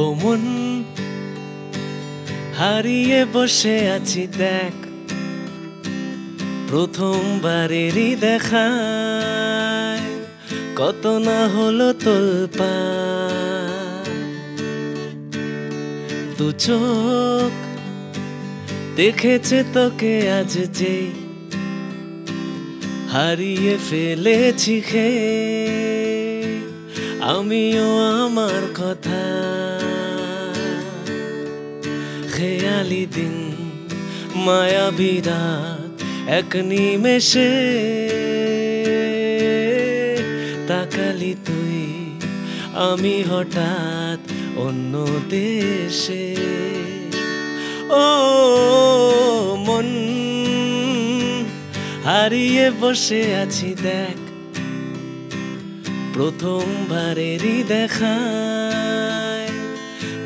ও মন হারিয়ে বসে আছি দেখ, প্রথমবারেরই দেখায় কত না হলো তোলপাড়। দু চোখ দেখেছে তোকে আজ যে, হারিয়ে ফেলেছি আমিও আমার কথা। খেয়ালি দিন মায়াবী রাত এক নিমেষে, তাকালি তুই আমি হঠাৎ অন্য দেশে। ও মন হারিয়ে বসে আছি দেখ, প্রথমবারেরই দেখায়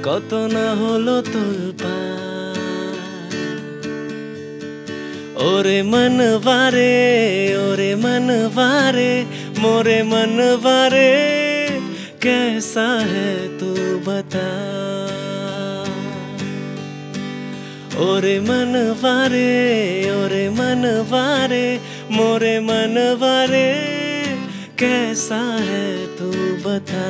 কত না হলো তোলপাড়। ওরে মনবারে, ওরে মনবারে, मोरे मनवारे कैसा है तू बता। ओरे मनवारे, ओरे मनवारे, मोरे मनवारे कैसा है तू बता।